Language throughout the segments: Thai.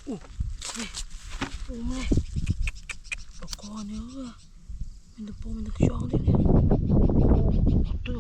Này, này, có con nữa. Mình được po mình được cho thế này. Được.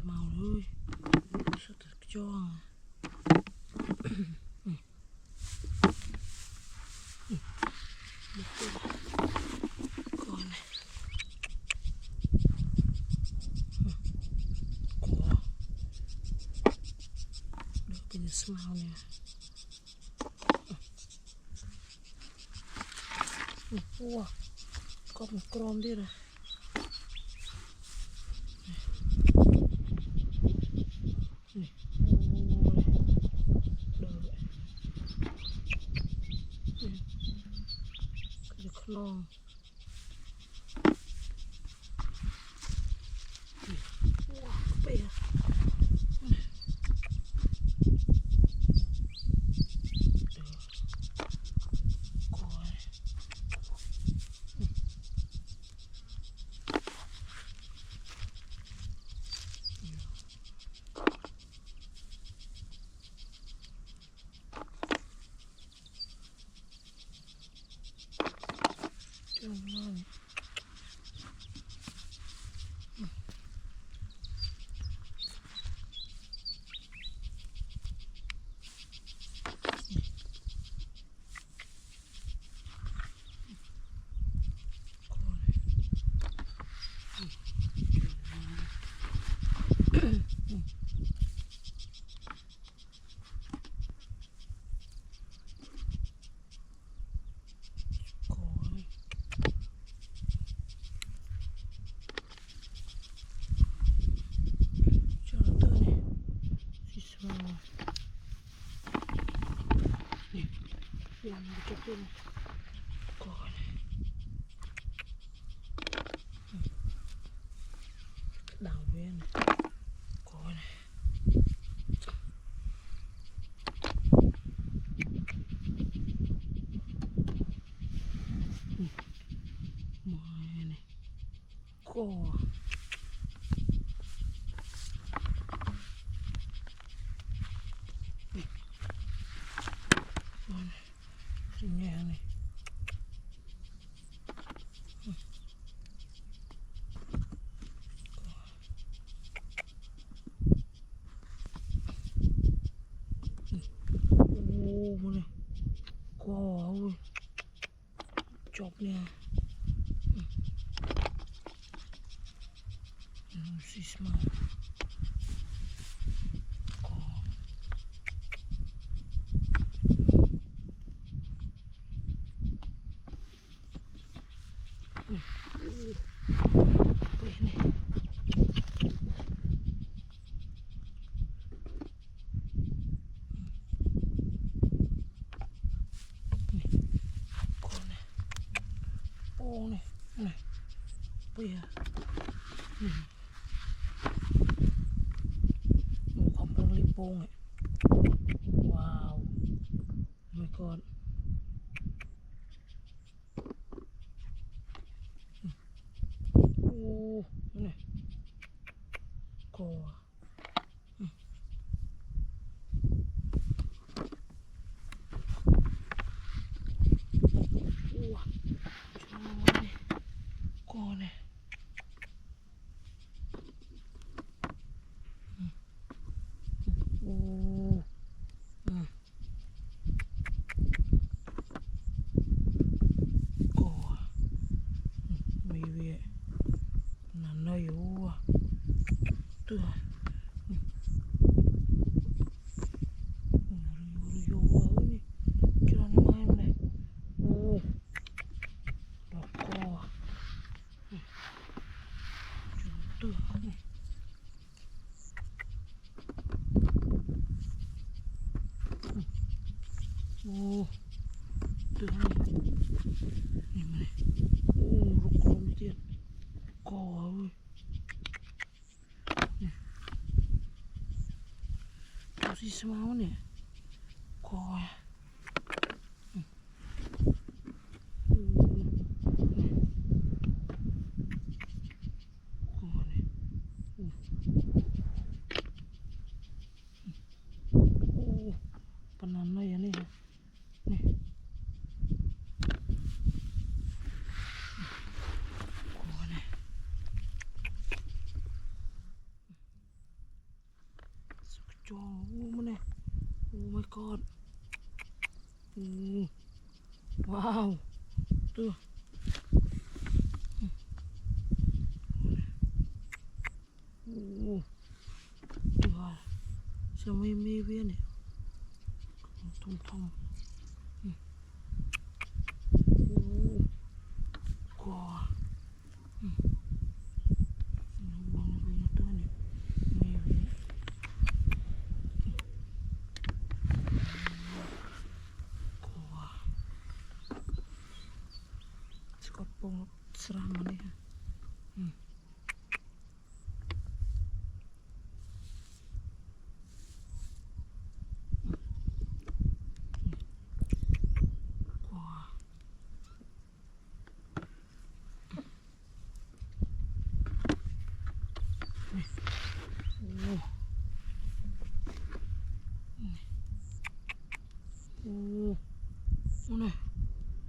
Màu ơi, sao thật cho con này có được cái màu này wow, có một con đi rồi. Long bây giờ làm cái kia này có này đào viên này có này mồi này có nhà này này có ơi chọc nha xí màu này này bây giờ một con bông lipong này wow my god này cò con này cò mì về là nơi u từ từ này này rục rôm tiệt ơi có gì sao nè coi banana ya nih nih coi này cho này oh my god wow tuh tuh sao mê mê viên này thông thông wow nó tới này mê viên wow Scott pong seram nih này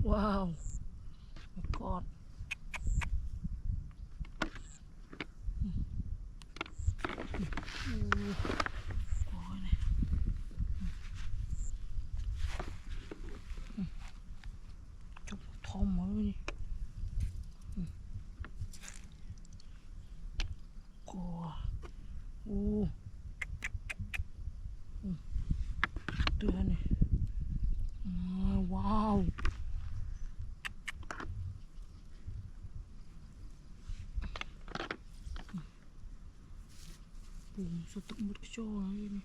wow my god coi này chụp thom mới đi coi tựa này wow satu mood kecil ini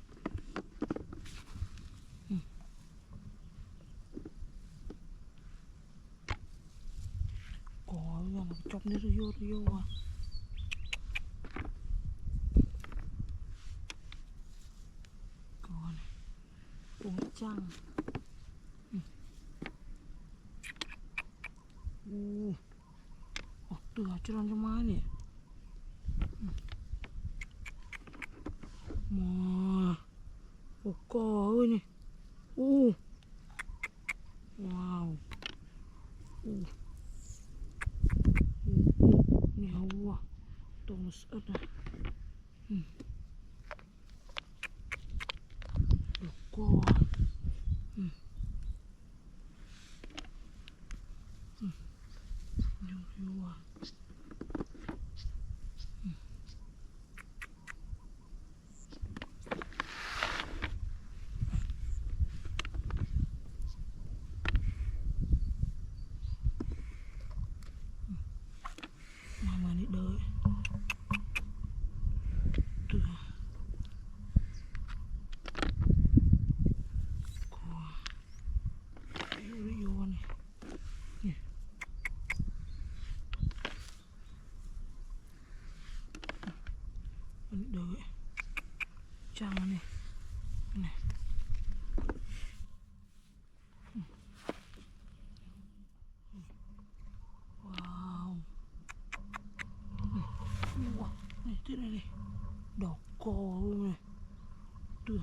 có là chọc đi Rio à còn uống trăng tựa cho nó máy nè mà cò ơi nè wow nhiều quá tôm ớt này cò nhiều quá mama đi đợi từ của Rio này nè mình đợi trăng này này wow này thế này này đỏ cò luôn này tưởng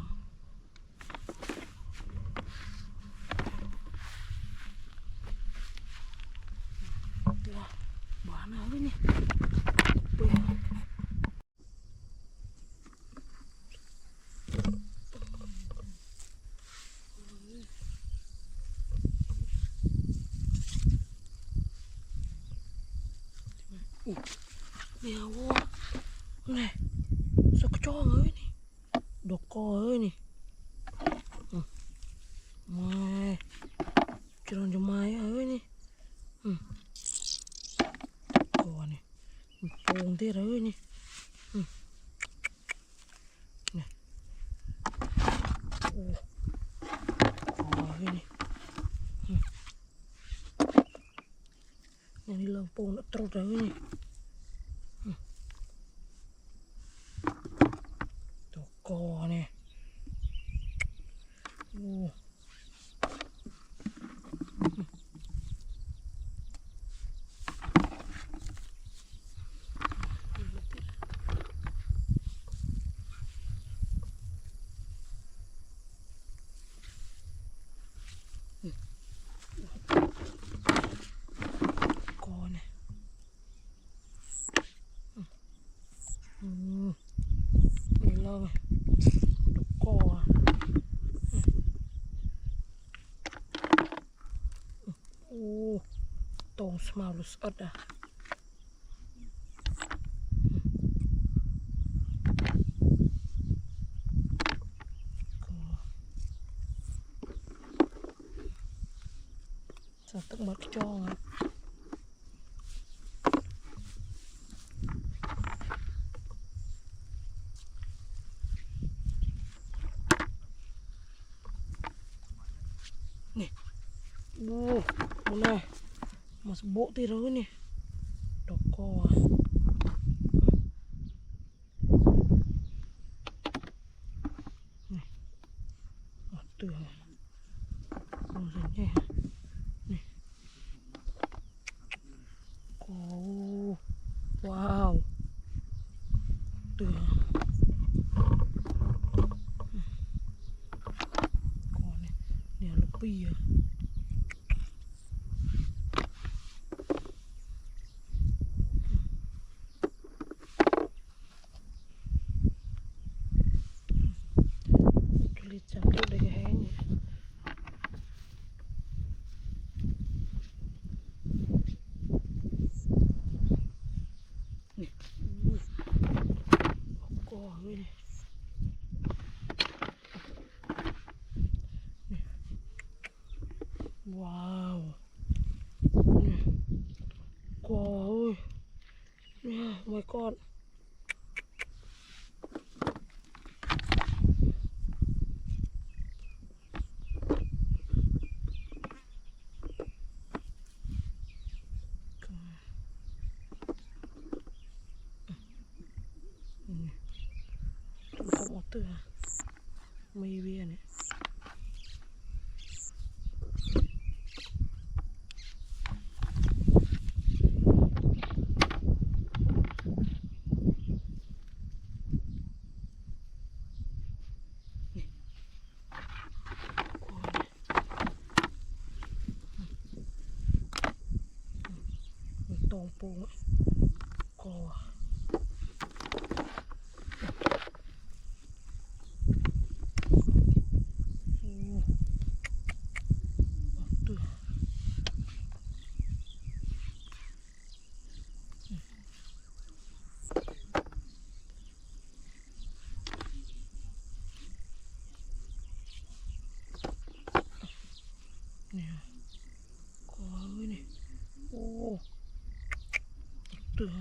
wow bán nào đấy nhỉ nhiều quá này sao có cho ơi nè đồ co ơi nè mai cho nó mai ơi nè co nè buông thế rồi nè nè co ơi nè này đi lòng buông nó trâu rồi nè กอเนี่ยโอ้กอเนี่ยนี่เลยกอโอ้ตรงสมาลุสอดอ่ะจะต้องมัดจ้องอ่ะนี่โอ้โหนี่mas bok tiro ni doko nih aduh maksudnya nih oh wow tuh kok nih lebih ya cantik deh kayaknya nih kok ini nih wow nih kok nih oh my god Tempat motor maybe ni tong pung ko nih kok ini oh tuh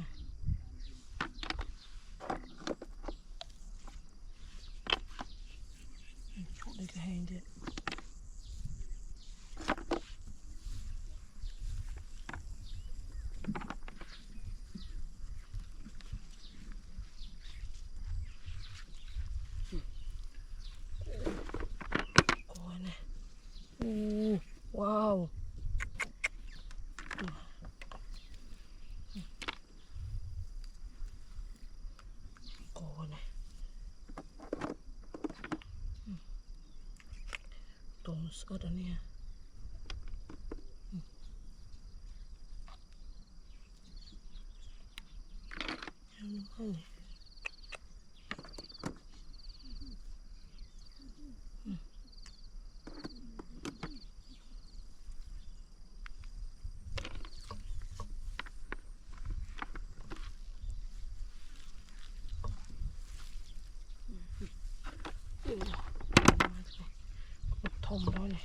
kok dia kayaknya kok ini wow Tons ada nih ya. Yang mana? Thom đó này.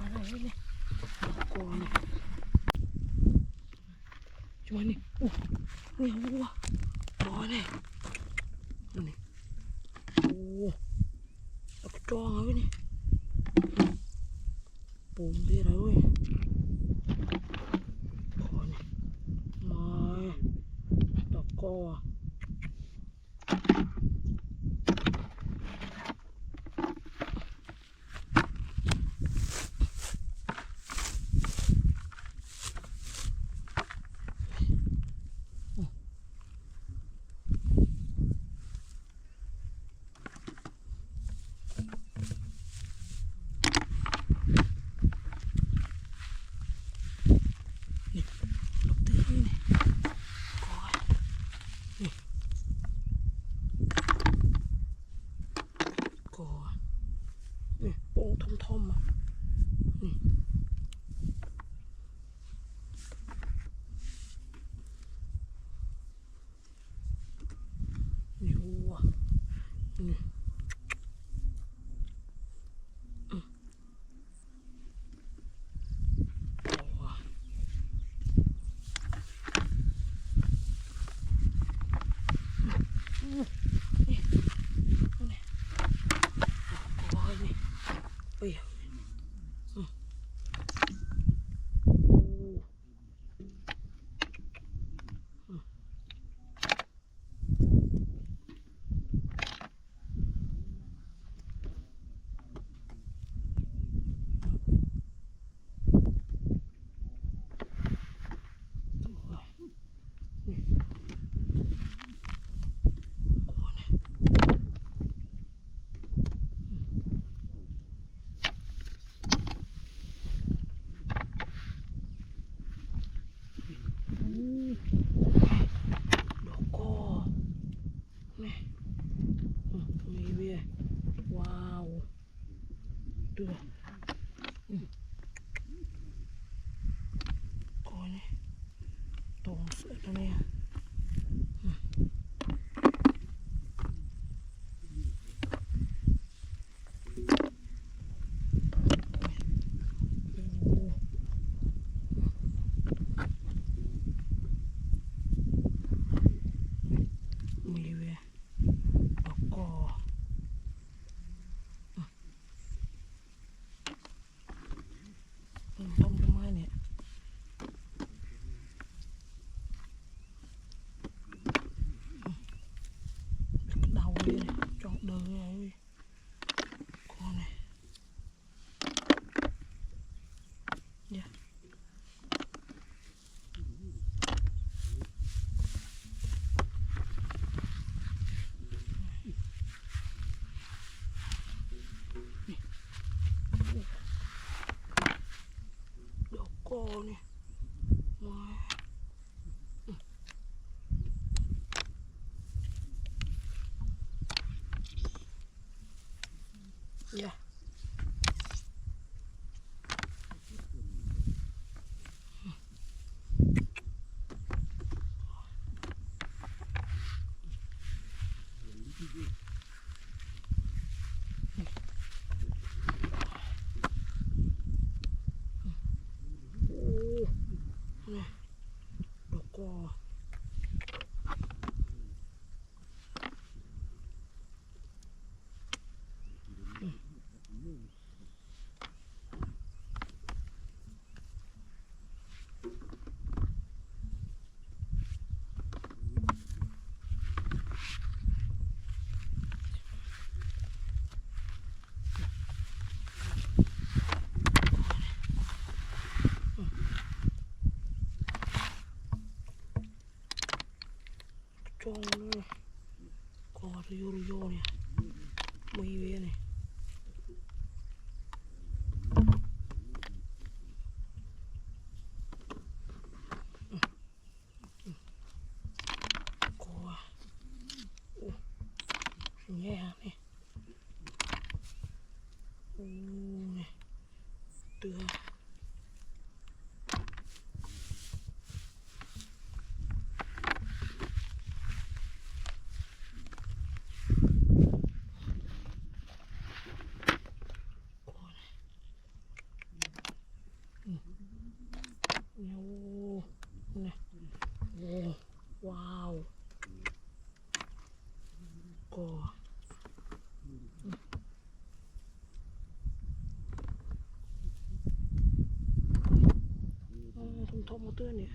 อะไรเนี่ยก่อนเนี่ยช่วยนี่โอ้เนี่ยวัวก่อนเนี่ยนี่โอ้แล้วก็จ้องเอาไว้นี่ปูมดีอะไรเว้ยก่อนเนี่ยมาแล้วก็ลูกเตือนนี่ก่อนนี่ก่อนนี่โป่งทอมๆอ่ะนี่นี่วัวนี่วัวนี่นี่ก่อนนี่เอ้ยดอกกอนี่มีเวียว้าวดูก่อนนี่ตรงเสือตัวนี้มีเวียดอกกอต้มต้นไม้เนี่ยเดาเลยจอกเดินเลยก่อนนี่เดี๋ยวดอกกอนี่มาเดี๋ยวนี่ดอกกอจ้องเลยกอดรุโยเนี่ยมีเวียนี่กอโอ้แง่นี่โอ้นี่เตือ ทบมอเตอร์เนี่ย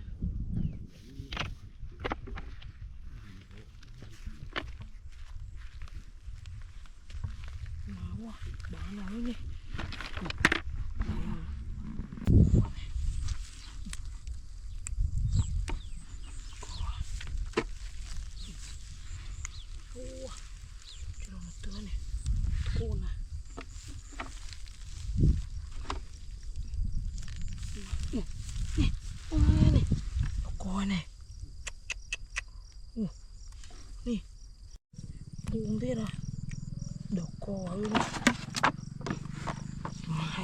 มาว่ะบ้านเราเนี่ยโอ้จะลงมาเตือนเนี่ยตะโกนนะนี่โอ้ยนี่ตะโกนเนี่ยโอ้นี่ปูงด้วยนะดอกกอด้วยนะมาให้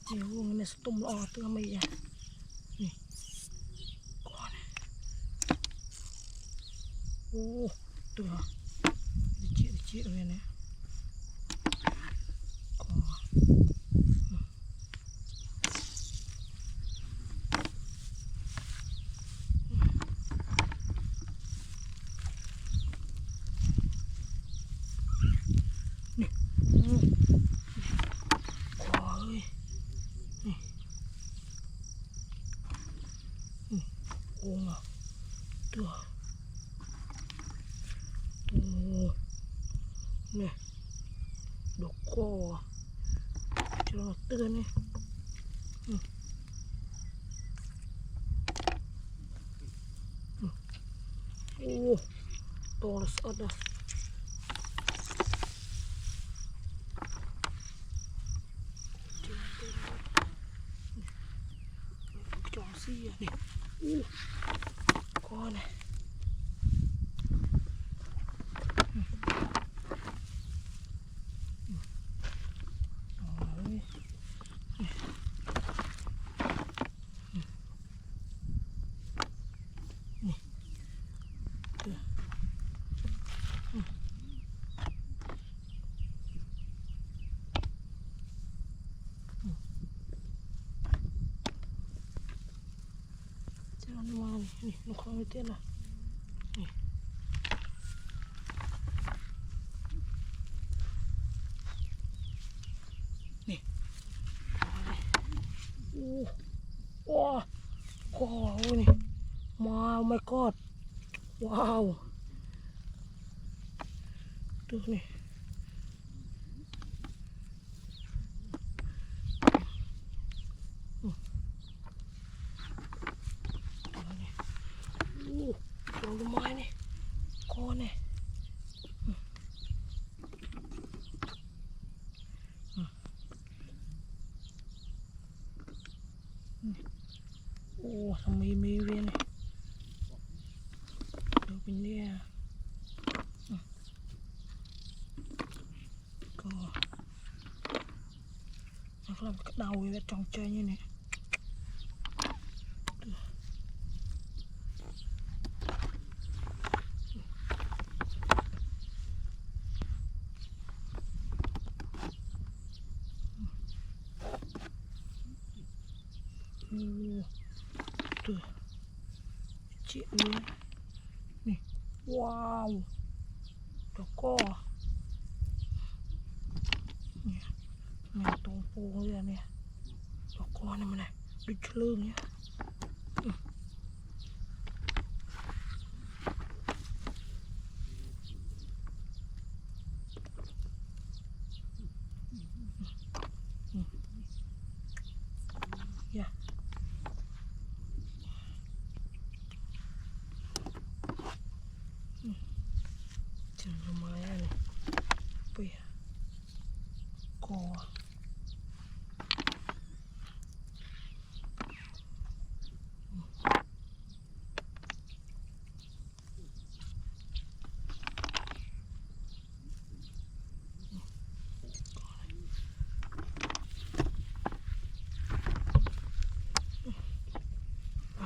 เดี๋ยวมันเนี่ยสตุ้มรอเตือนไม่ยังนี่ก่อนโอ้ตัวดิจิเลยเนี่ยก่อนนี่ก่อนเลยนี่โอ้มาตัวโอ้เนี่ยดอกคอจะรอเตือนนี่โอ้ตัวละสดอ่ะจองซี่อ่ะนี่โอ้ก้อนเนี่ยจะเอามานี่ลูกค้าไม่เต้นอ่ะนี่นี่โอ้โอ้ก้อนนี่มาไม่กอดว้าวดูนี่ลงต้นไม้นี่คอเนี่ยโอ้ทำไมมีเวียนดูเป็นเนี่ยก็นะครับกระดาไว้จองใจนี่เนี่ยตัวเจี๊ยบเลยนี่ว้าวแล้วก็เนี่ยมันตรงปูเลยเนี่ยแล้วก็นี่มันเนี่ยดูเชื่องเนี่ยอย่าจะทำไมอะไรไปกอ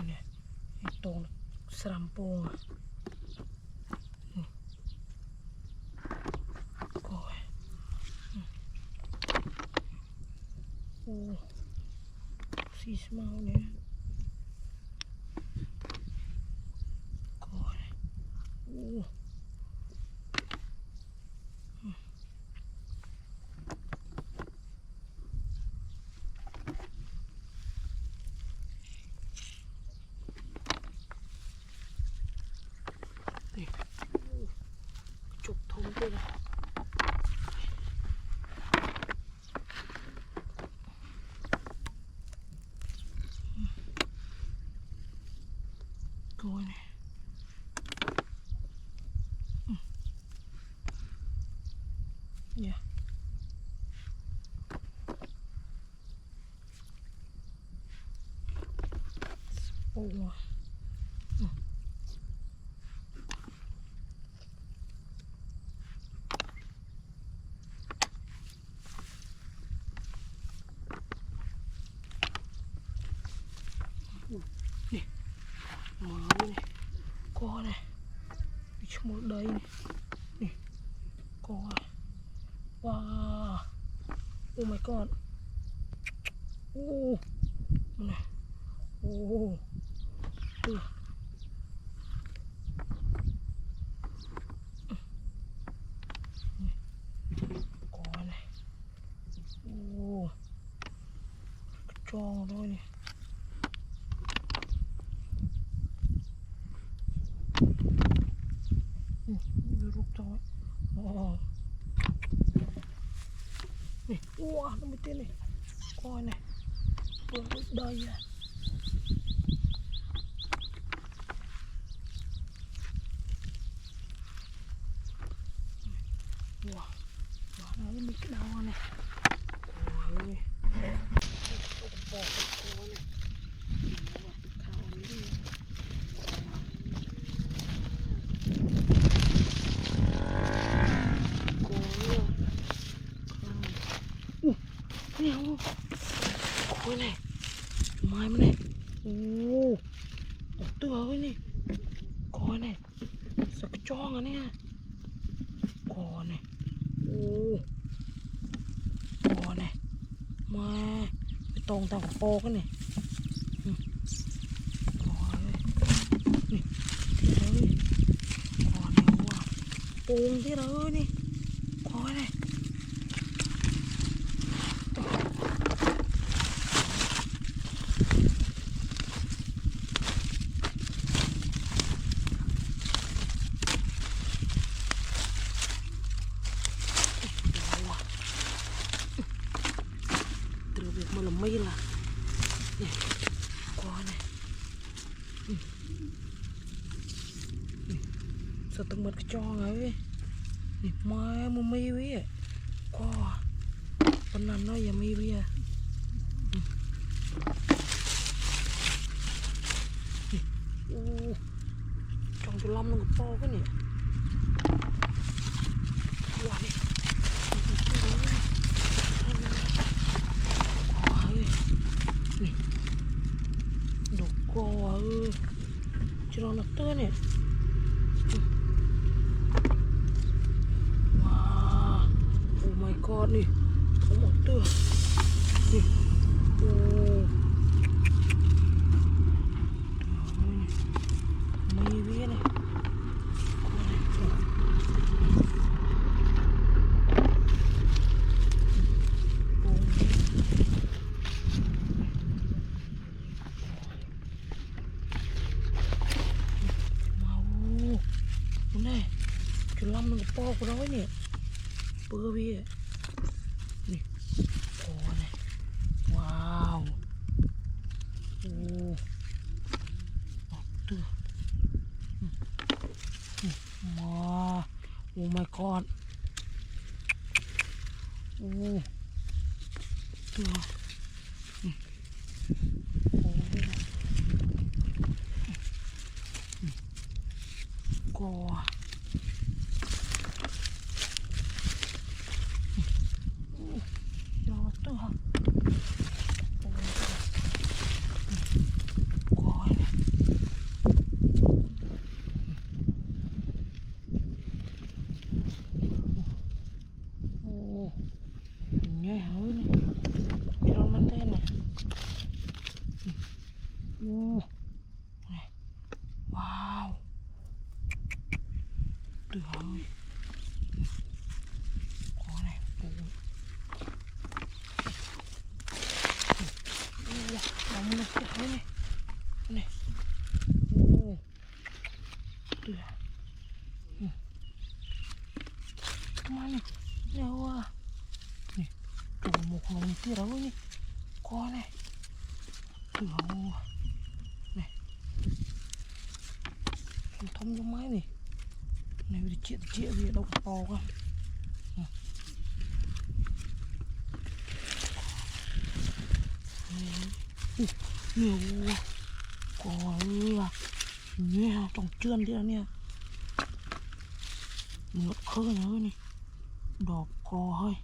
เนี่ยไอ้ตรงสลัมโปงก็โอ้สีสมาเนี่ย coi này. Yeah. Oh. Nè, mở này, co này, một đây này, nè, co, wow, oh my god, này, được. Có này, cho thôi nè. Rút thôi. Nè, wow, nó mới tên này. Coi này, vừa đây à. Wow, đó là mấy cái đau này. Ôi, bò con này. Nè, coi này, mai mà này, tươi ơi nè, coi này, sao cái tròn à nè, coi này, coi này, mai, cái tông tao có cái này, coi này, ơi, coi này, wow, buồn thế ơi nè, coi này. Mà làm mây là nè, qua này, sao tao mất cái cho ấy, nè, mai mua mây với, qua, con nằm nó giờ mây với à, trong chỗ lâm nó ngập to cái nè, qua đi. Đồ co ơi, cho nó tươi nè. Wow, oh my god nè, có một tươi nè. Mây vía này. Này, cái lông nó to của nó nè, bơ bia, nè, này, wow, tươi, wow, oh my god, tươi, co. Nghe hơi này, cho nó tên này, wow, tuyệt vời, có này, đóng nó cái hơi này, này, tuyệt, mà này, nèo à, này, trồng một lồng kia đó này, có này, tuyệt vời, này, thâm trong máy này này đi chia gì đâu to quá nhiều có là nghe trong trơn đi nè ngọt khơi nữa nè đỏ cò hơi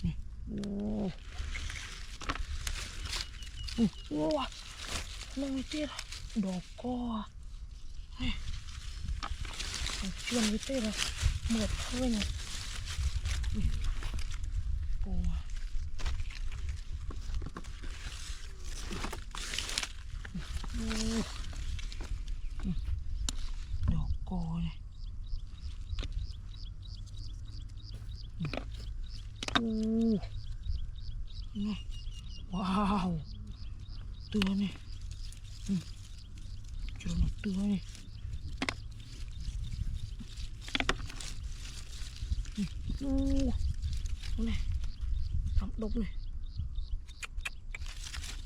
nè wow nó mới tiết đỏ cò nè trong trơn với tiết là ngọt khơi nè đỏ cò này wow tưa này cho nó tưa này này thắm độc này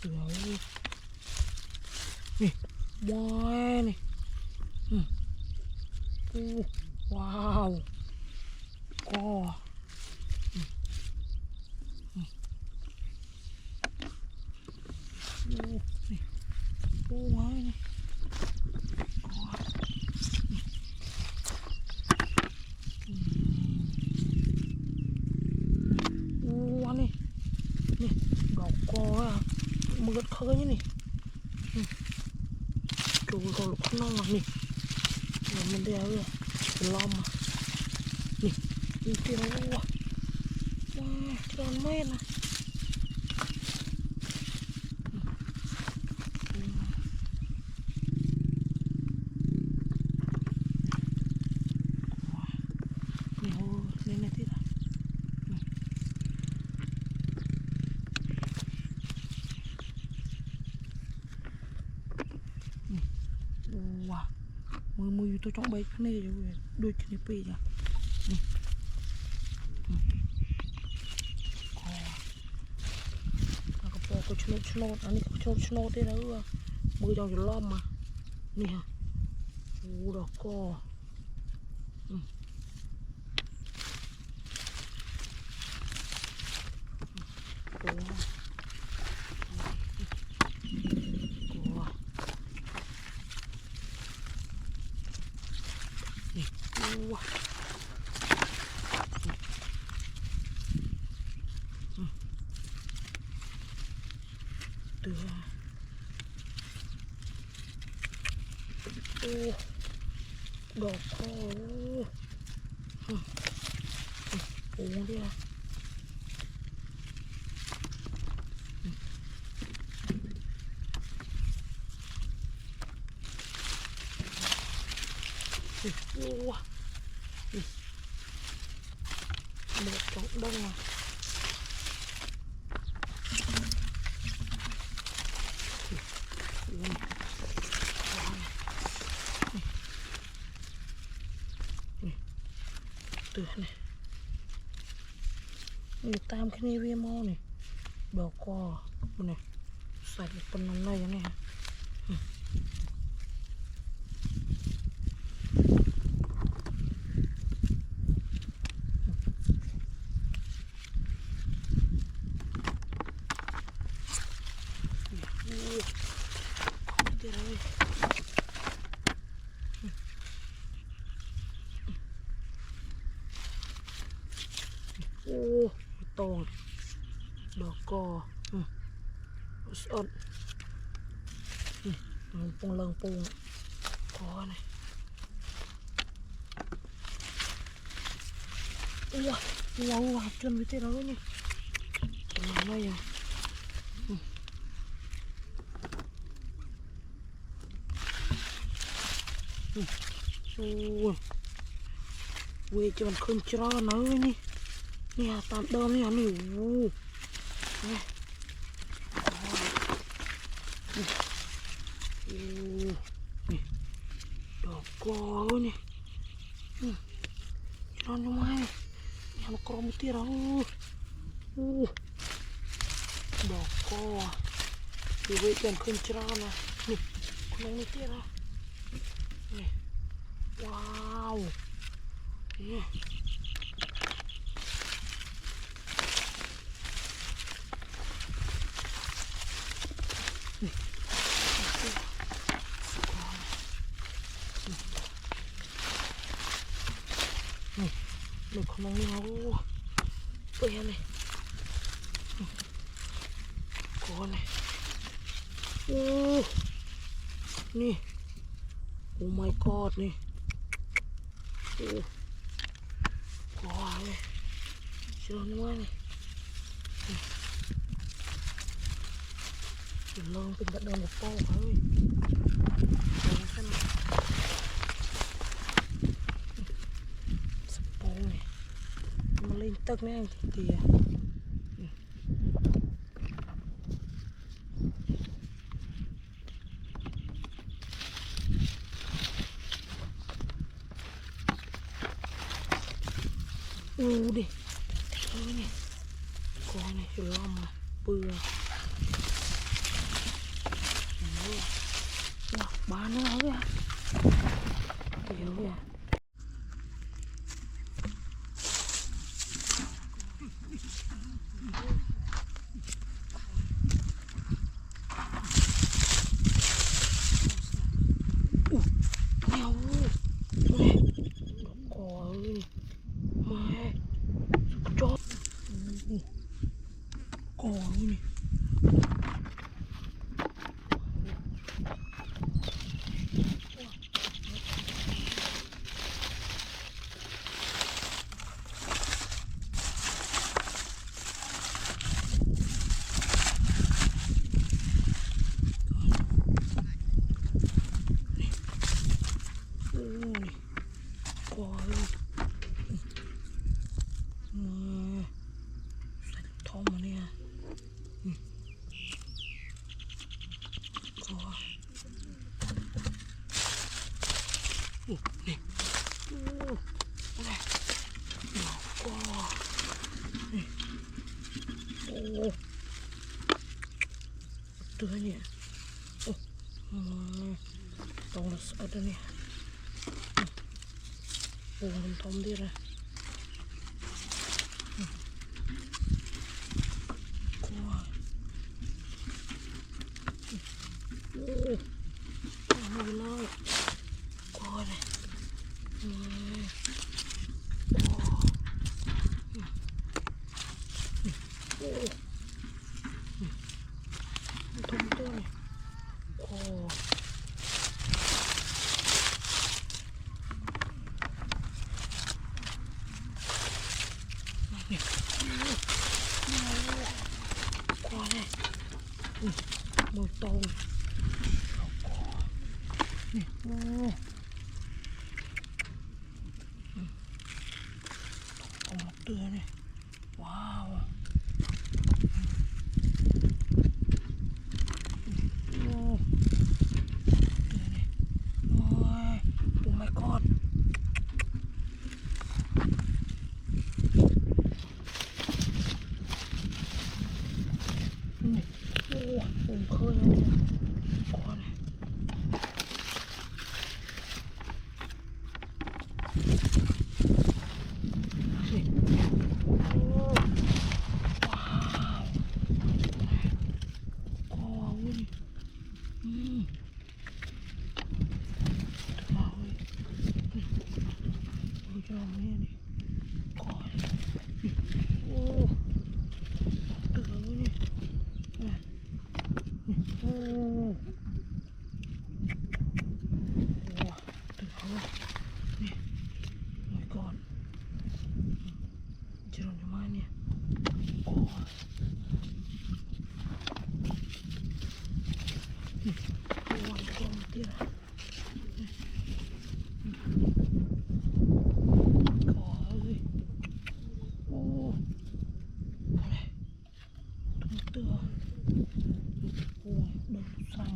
tưa này boy này wow co này boy này này nè đỏ co à mượt khơi như này trời ơi lúc non nè là mình đeo rồi lom mà nè đi kia nó quá tròn men à lên này thế nào wow mùi tôi trong bấy cái này rồi đôi chân này pì à cái chốt anh ấy chốt thế đó mùi trong chỗ lom mà nè đỏ co đỏ co uống đi à một trống đông à từ này mình tam cái này vi mô này đỏ cò này sạch phần nằm này này to đỏ cò ớt pung lăng pung có này wow chân với thế đó nhỉ đây à quê cho mình không cho nó nhỉ nè tạm đơm nè nè đỏ co nè cho nó mai nè nó có một tí đâu đỏ co thì vậy cần không cho nè nè con một tí đâu nè ว้าวนี่หมึกของน้องนี่เราเปื่อยเลยก้อนเลยโอ้นี่โอ้ my god นี่โอ้ก้อนเลยเชื่อนี่ว่านี่ลองเป็นกระดองกับโป้เขาเลยสปองนี่มาเล่นตึกแน่ทีเดียวดินี่ก้อนนี่ล้อมมาเปลือกบ้านเราเลยเดี๋ยวเลยไม่เอาไม่ก่อเลยไม่จบก่อเลยก่อเลยใส่ท้องมาเนี่ยก่อนี่อะไรก่อนี่โอ้ตัวเนี่ยโอ้ตรงนั้นada nih pohon tom dia lah kuah hilang kuah nih tom tuh nih kuahนี่กลัวเลยมือตรงนี่โอ้ตรงเตือเนี่ยว้าวโอ้เตือเนี่ยโอ้ยโอ้ my godผมเคยแล้วก่อนสิโอ้ว้าวก่อวุ้นว้าวเว้ยดูจอมเนี่ยนี่ก่อนโอ้เตือนนี่โอ้ตื่นเขานี่หน่อยก่อนจะโดนยังไงเนี่ยโอ้โอ้ยก่อนเตี้ยก่อเลยโอ้อะไรตุ้มเตือโอ้ยโดนสั่ง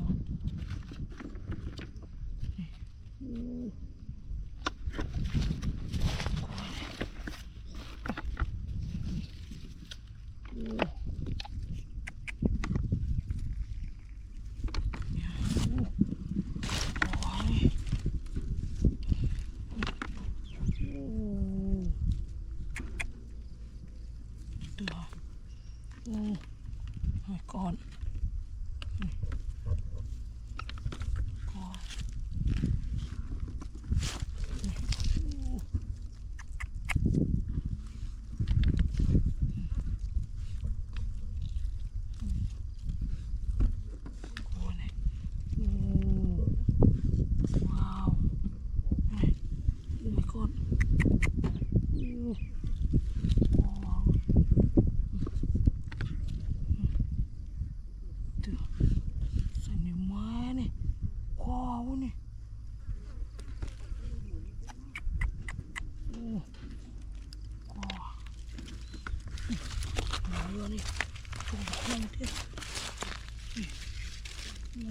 โอ้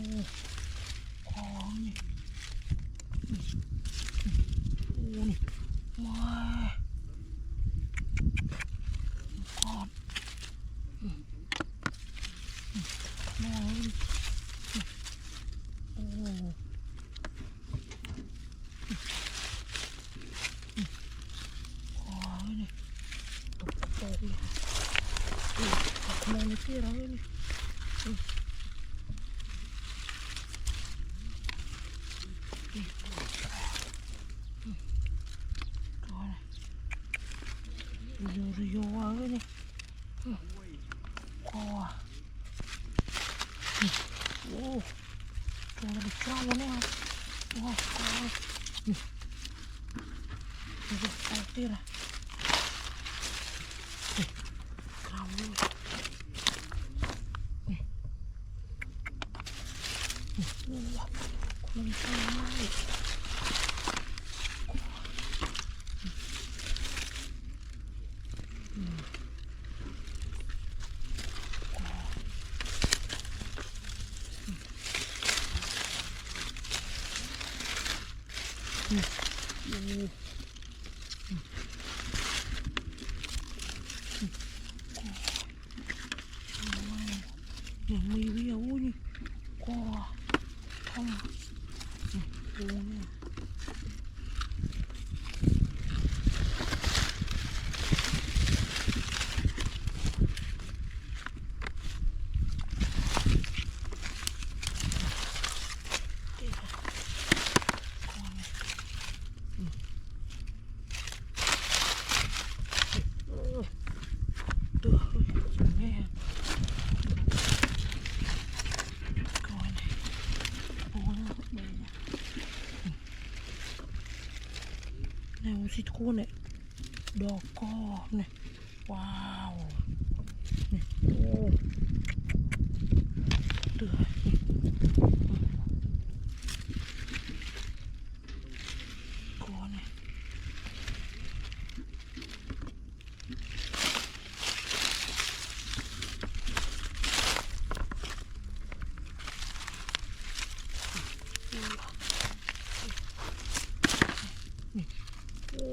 คอนี่โอ้นี่ว้ายกอดมองโอ้คอนี่ตกกระโปรงเลยมองในที่เราเลยนี่โยเลยนี่คอโอ้ตัวมันเจ้าเนี่ยโอ้คอนี่ดูไปที่ละเจ้าเลยโอ้คนเจ้าเลยยังมีวิวนี่ก็ทำโอ้เนี่ยตัวแม่ก่อนโอ้เนี่ยแนวสิทูเนี่ยดอกกอเนี่ยว้าวนี่โอ้เดือดก่อนเนี่ยโอ้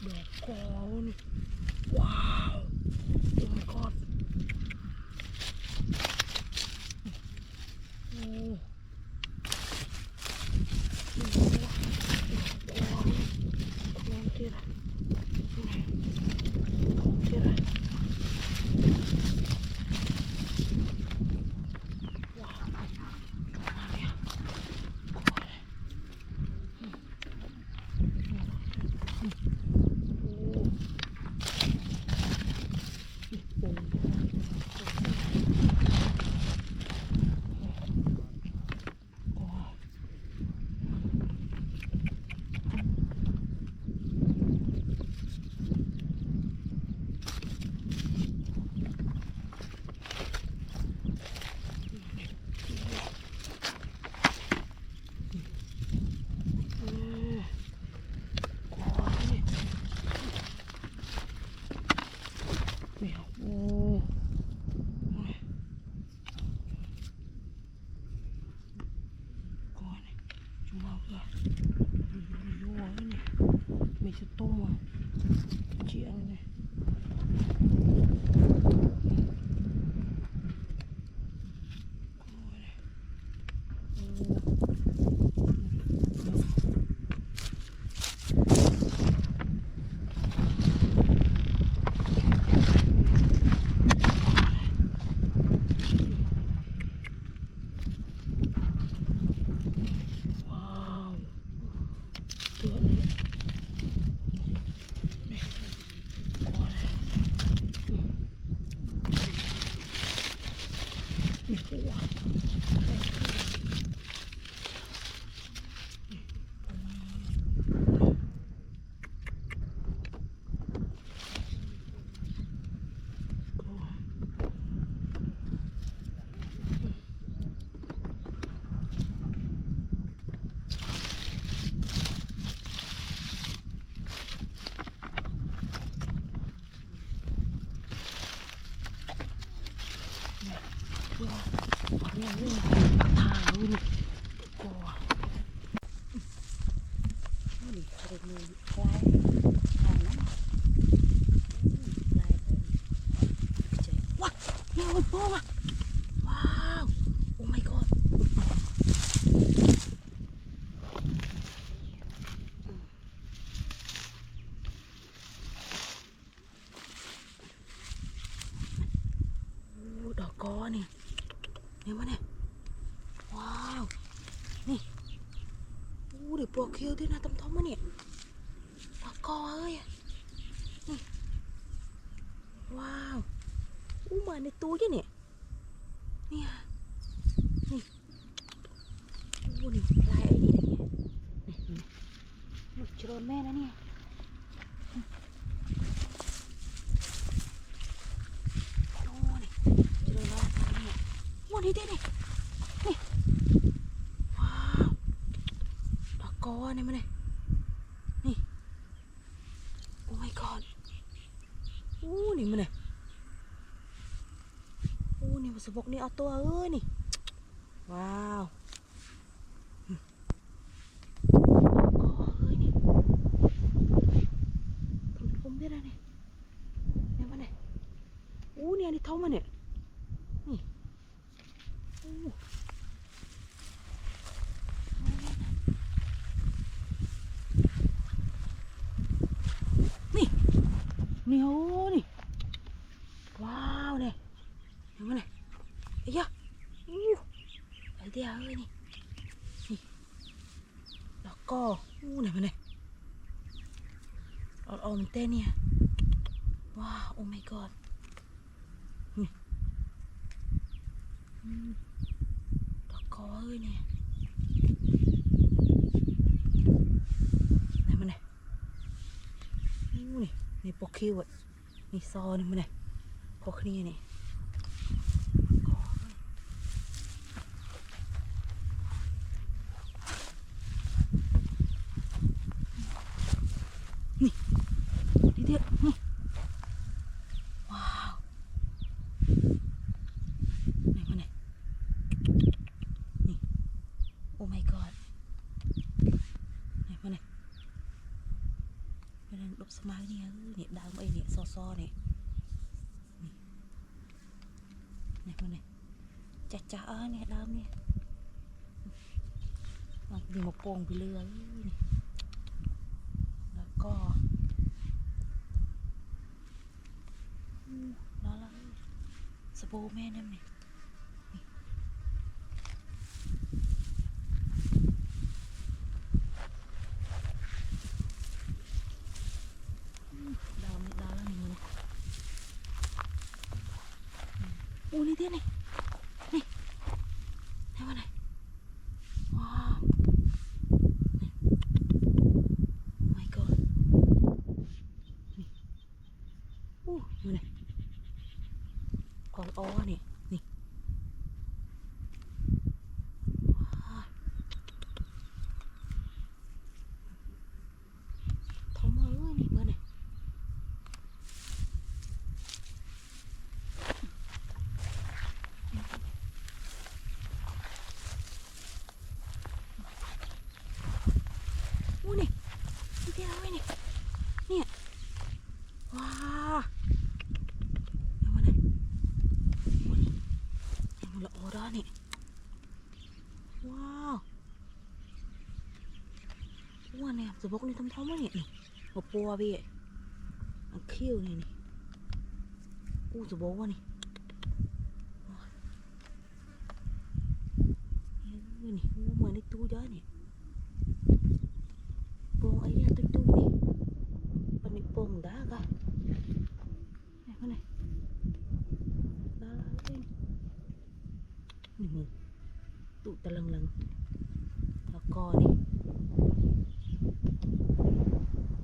ดอกกอนี่ว้าวโอ้ my god โอ้ของที่ไรของที่ไรว้าวมาเนี่ยโอ้ก่อนจุ่มเอาเลยโย่นี่มีสต้มเจียงนี่ว้าวตัวนี้ว้าว เนี่ยนี่ทาดูนี่กลัวนี่เด็กมือคลายคลายนะคลายเพิ่มใจว้าเนี่ยมันโผล่มาว้าวโอ้ my god ดอกกอนี่เนี่ยมันเนี่ยว้าวนี่เดี๋ยวปลวกเขียวด้วยนะตำท้องมาเนี่ยดอกกอเอ้ยนี่ว้าวมาในตู้ยี่เนี่ยนี่นี่นี่ลายไอ้นี่นะเนี่ยหนุกโจรแม่นะเนี่ยนี่ดินี่นี่ว้าวดอกกอเนี่ยมันนี่โอ้ my god นี่มันนี่มันสะบกนี่เอาตัวเอ้ยนี่ว้าวดอกกอเอ้ยนี่ผมได้แล้วนี่มันนี่อันนี้ท้องมันเนี่ยนี่นี่นี่ว้าวเนี่ยเห็นไหมเนี่ยไอ้ยะไอเดียเอ้ยนี่แล้วก็เนี่ยมันเนี่ยเอามันเต้นเนี่ยว้าวโอ้ my god นี่ดอกกอเอ้ยเนี่ยไหนมันเนี่ยนี่ปกคิวอ่ะนี่ซอนี่มันเนี่ยพอคนี้นี่นี่ดีเดียวนี่ว้าวไหนมันเนี่ยนี่โอ้ my god ไหนมันเนี่ยเป็นลบสมาร์ทเนี่ยเนี่ยดาวไอ้เนี่ยซอเนี่ยนี่มันเนี่ยจ้าเนี่ยดาวเนี่ยมีมาโป่งไปเรื่อยนี่แล้วก็แล้วสบู่แม่นั่นนี่ดาวแล้วนี่มันนี่เดี๋ยวนี่ให้มาไหนว้าว my god นี่มาไหนกองอ้อนี่ท้องมาเอ้ยนี่มาไหนนี่เดี๋ยวไว้นี่เนี่ยว้าวเอามาไหนมันละออด้านี่ว้าวเนี่ยสะบกนี่ทำท้องมาเนี่ยนี่หัวปัวพี่อันคิ้วนี่สะบกวะนี่นี่เหมือนในตู้เยอะนี่โป่งไอ้เนี่ยตู้นี่ปันนี่โป่งด้ากะไหนมาไหนด้าเองนี่มือตู้ตะลังแล้วก็นี่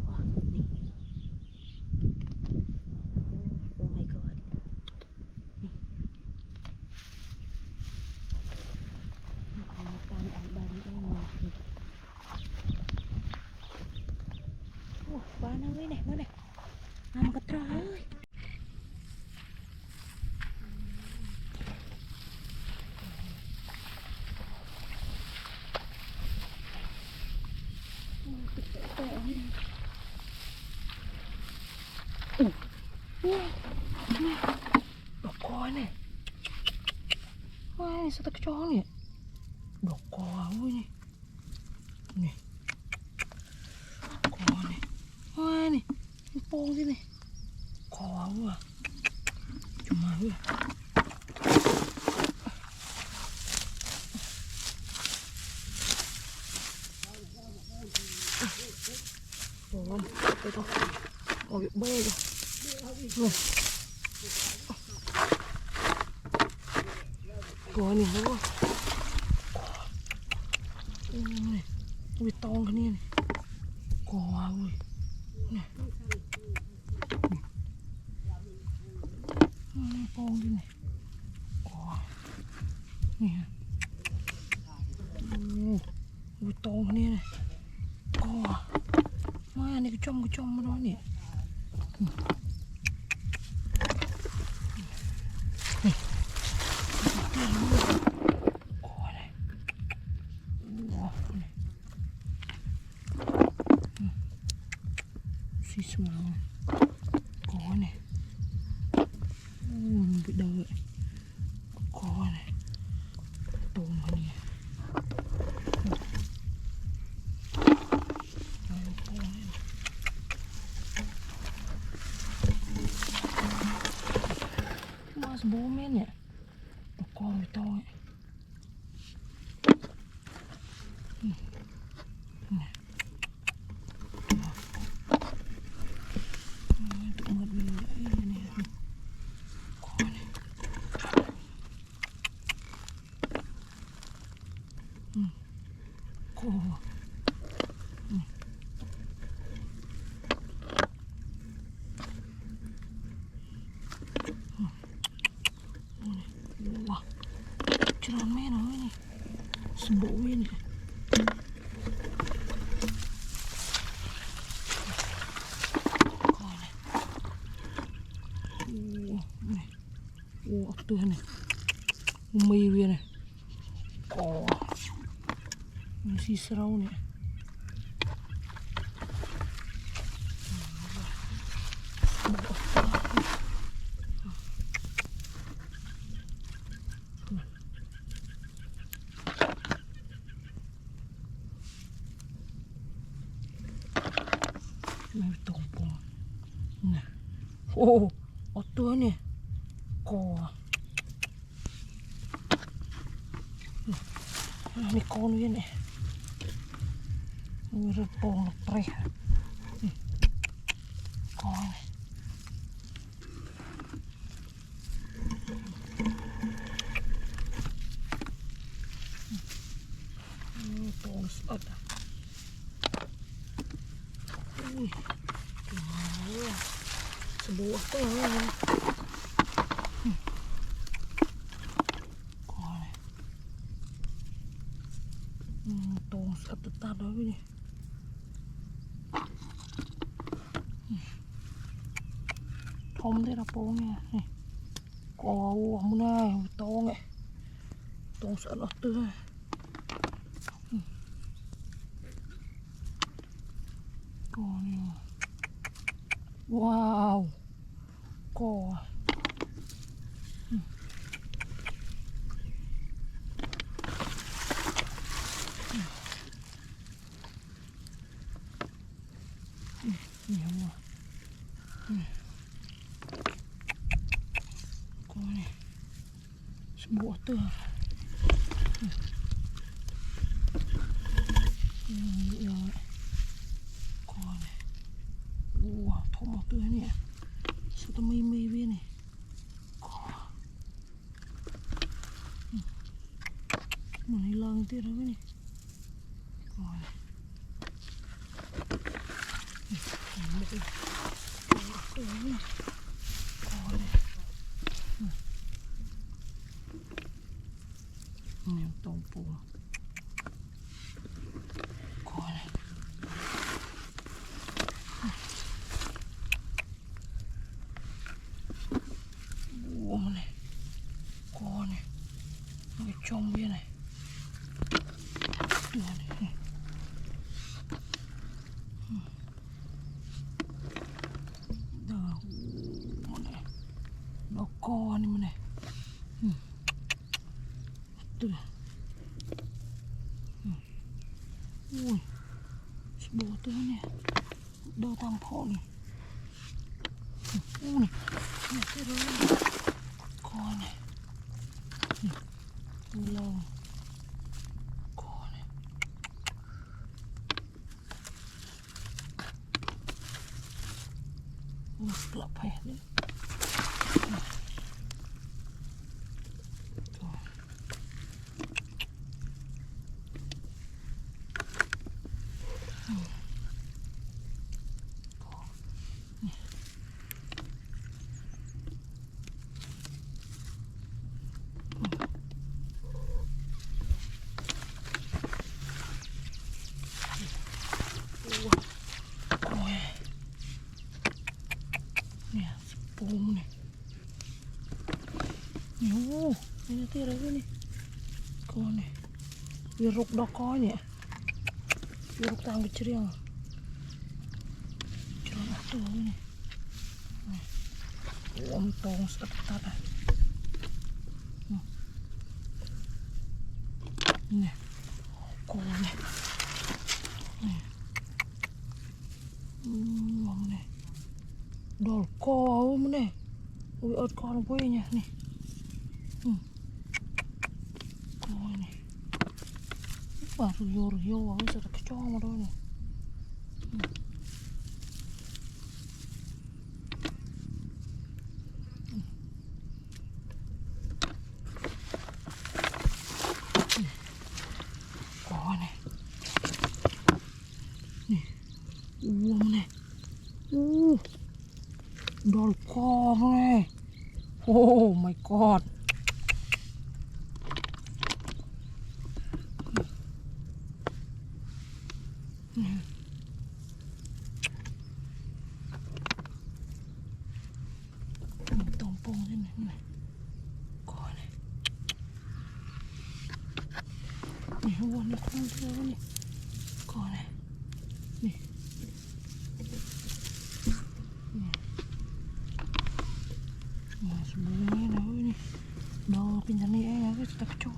ว้านี่โอ้ my god นี่เอาการอ่านใบนี้เองนี่ว้านะเว้ยไหนมาไหนน้ำกระตราเลย ดอกกอเนี่ยว้ายสตักจองเนี่ยดอกกอเว้ยนี่กอเนี่ยว้ายนี่มันโป่งสิเนี่ยกอเว้ยจุ่มมาเว้ยโอ้ยไปต่อโอ้ยเบ้ยตัวนี่แล้วก็อุ้ยตองกันนี่กอเว้ยนี่ปองดิเนี่ยกอนี่ฮะอุ้ยตองกันนี่เลยกอมานี่ก็จมมาแล้วเนี่ยสีสมองกอเนี่ยไปเดินกอเนี่ยตรงมาเนี่ยมาสบู่แม่เนี่ยกอไม่ต้องโอ้ว้าจรอนแม่หน่อยนี่สบู่แม่นี่ก่อนเลยโอ้ตัวนี่มีเวียนเลยก่อมันสีสร้างเนี่ยไม่ตรงปงนี่โอ้เอาตัวเนี่ยก่อนี่ก้อนเวียนเนี่ยมีระปงเปรี้ยก้อนปงสดอุ้ยสบู่ก็ยังก้อนตรงสดตัดเลยนี่ทอมได้ระปงเนี่ยก่อวัวมันได้ตรงไงตรงสดตัวก่อนี่ว้าวก่อเหนียวอ่ะก่อนี่สบู่ตัวเยอะก่อนี่ว้าวทอมตัวเนี่ยสุดไม่เวียนนี่ก่อมันให้ลองตีเราไว้นี่ก่อนี่เห็นไหมตัวนี่ก่อนี่เนี่ยตรงปูก่อนี่วัวมันนี่ก่อนี่ไม่จมเวียนนี่ตัวนี่ Bố tôi nè, đâu tam phổ này. Này, này cái rồi, coi này, lâu, coi này, lặp hết đấy. Bông này, nhiều, đây là tia đấy này, con này, vừa rục đó coi nhỉ, vừa rục tang cái riêng, cho nó to này, ôm tông sắt tát này, nè, con này, mỏng này. Đỏ co mà này, ui ớt co nó quê nha này, coi này, bà rồi vô, bây giờ là cái cho mà thôi này, coi này, này, mà này, đỏ co này, oh my god. Tông bông thế này, coi này, này buồn này không theo này, coi này, này, mà bông này đâu này, đâu cái nhà này cái tắc cho.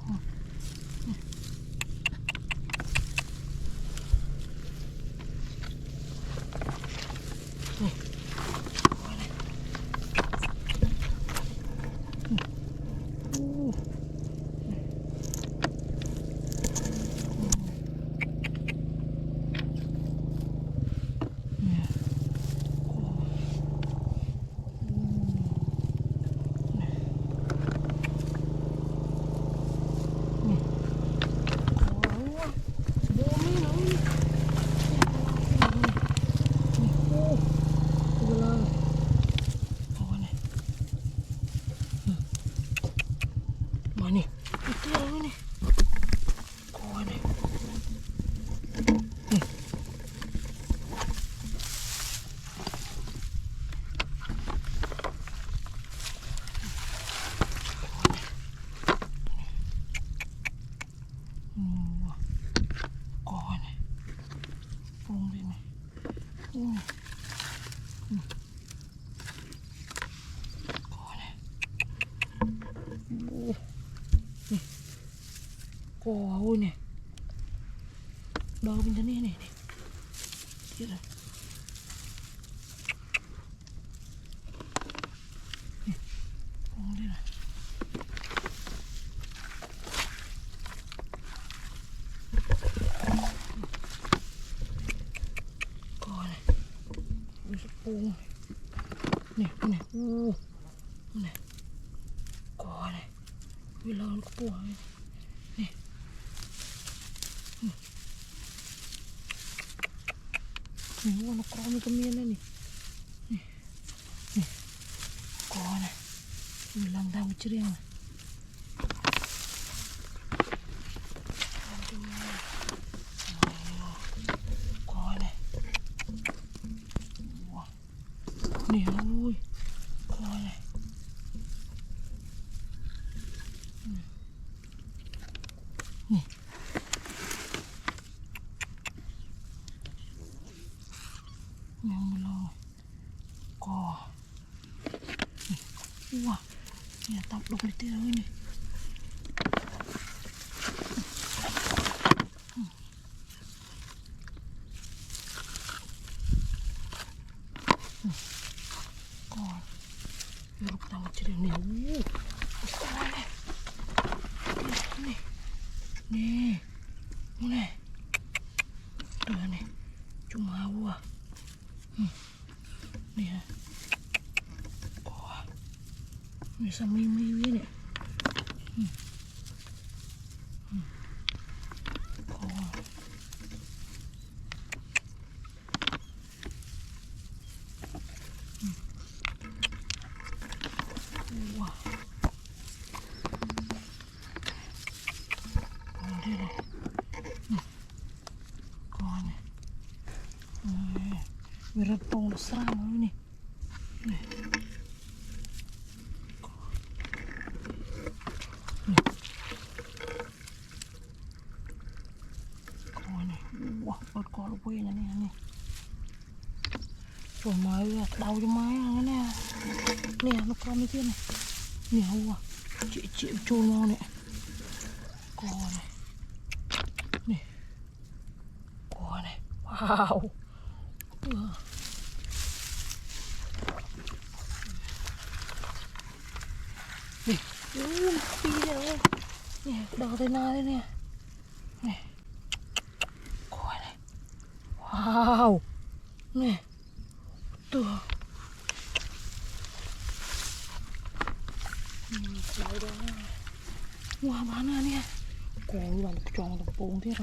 Nih, itu yang ini. Kau nih. Nih. Kau nih. Bung ini. Kau nih. Nih. Kau nih. Đâu bên trên này này. Chết rồi. Con đây này. Coi này. Này. Này, này. Này. Coi này. Vì lớn có bùa này. Này. Này, nó có mấy cái miếng này này. Này. Này. Coi này. Vì lần đầu chứ riêng này. Coi này. Nè ôi. Coi này. Nè. Nè lo. Cò. Wow. Nè tập đục đi tiêu này. Jeruk tamat cerita nih. Besar nih. Nih. Nih. Nih. Tuh nih. Cuma buah. Nih ya. Wah. Bisa mimi nih. Wah. Ini nih. Kau nih. Mirip tong serang ini. Nih. Kau nih. Wah, bớt có lúc quên này nè. Rồi mới đau cho máy nè. Nè, nó con như thế này. Nè, wow. Chị chôn ngon nè. Cô này. Nè. Cô này. Wow. Nè. Phi nè. Nè, đỏ tay na đây nè. Nè. Cô này. Wow. Nè. Tuh. Đây đây. Wah, mana nih? Kau yang kecuali tepung dia.